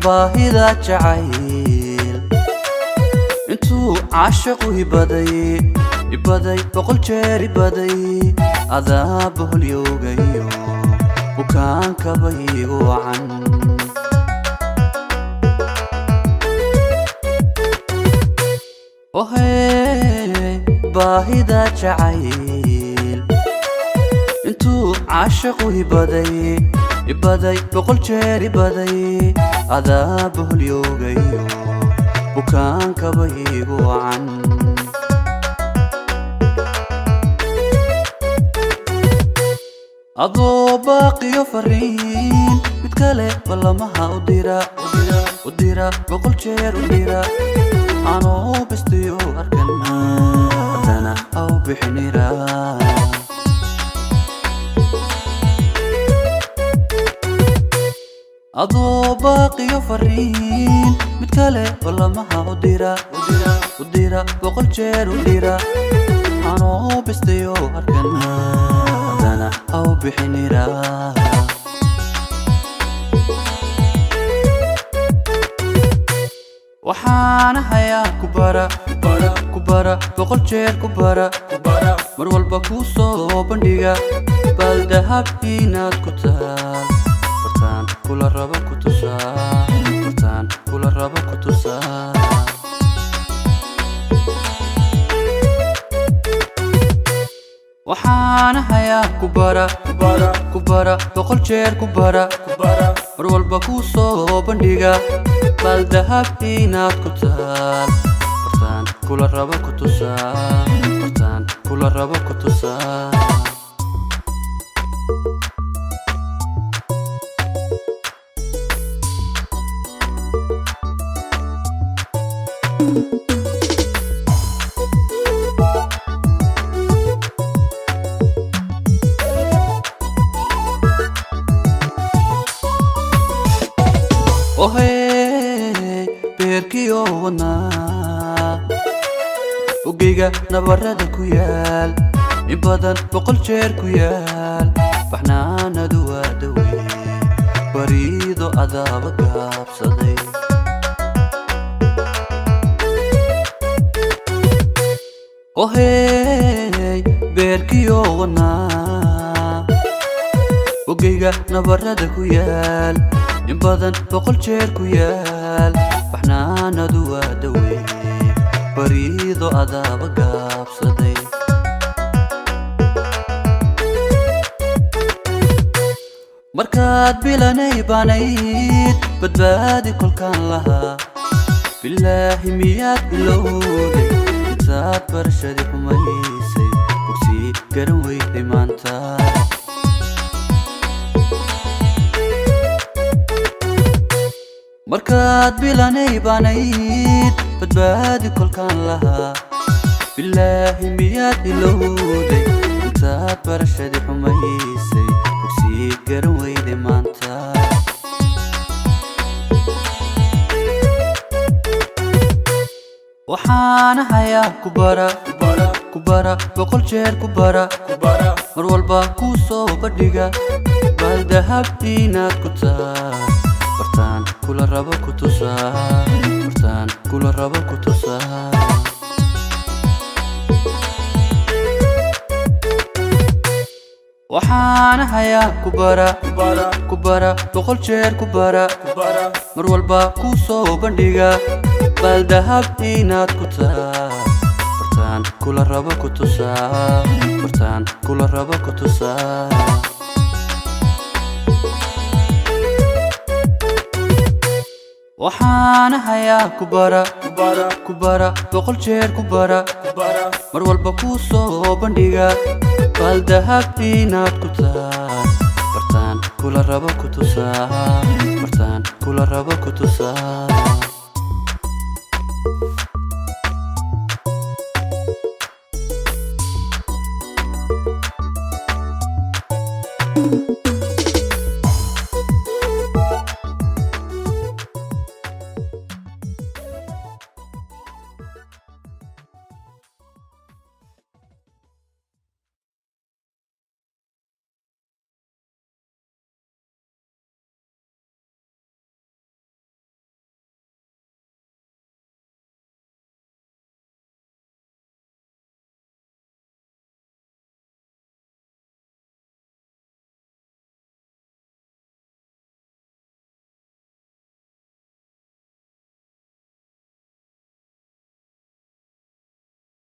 باهدا جعيل انتو عاشقو يبادي بقول جير يبادي عذابه اليوغيو وكان كبيغو عن باهدا جعيل انتو عاشقو يبادي بقول جير يبادي عذابه اليوغيو وكان كبيغو عن أضو باقي فرين بتكالي والله مها وديرا بقول جير وديرا أنا بستيو أركنا أنا أو بحنيرا أضو باقي فرين بتكالي والله مها وديرا بقول جير وديرا أنا بستيو أركنا أنا أو بحنيرا وحانا هيا كبارا بقول جير كبارا مرول باكوسو بنديغا بالدهب إناد كتال برتان كل الربا كتوسا برتان كل الربا كتوسا وحانا هيا كبارا بقول جير كبارا مرول باكوسو بنديغا بالدهب إناد كتال برتان كل الربا كتوسا برتان كل الربا كتوسا beerkiyo wadnaa ogeyga nabarada ku yaal in badan boqol jeer ku yaal baxnaanadu waa dawey bariido adaaba gaabsaday beerkiyo wadnaa ogeyga nabarada ku yaal in badan boqol jeer ku yaal baxnaanadu waa dawey bariido adaaba gaabsaday markaad bilanay baanayd badbaadi kolkaan lahaa bilaahi miyaad ilowday intaad barashadii xumaysay bogsii garan weyday maanta markaad bilanay baanayd badbaadi kolkaan lahaa bilaahi miyaad ilowday intaad barashadii xumaysay bogsii garan weyday maanta waxaana hayaa kubara boqol jeer kubara mar walba kuu soo bandhiga baaldahab inaad ku taal bartaan kula rabo ku tusaa bartaan kula rabo ku tusaa waxaana hayaa kubara boqol jeer kubara mar walba kuu soo bandhiga baaldahab inaad ku taal bartaan kula rabo ku tusaa bartaan kula rabo ku tusaa waxaana hayaa kubara boqol jeer kubara mar walba kuu soo bandhiga baaldahab inaad ku taal bartaan kula rabo ku tusaa bartaan kula rabo ku tusaa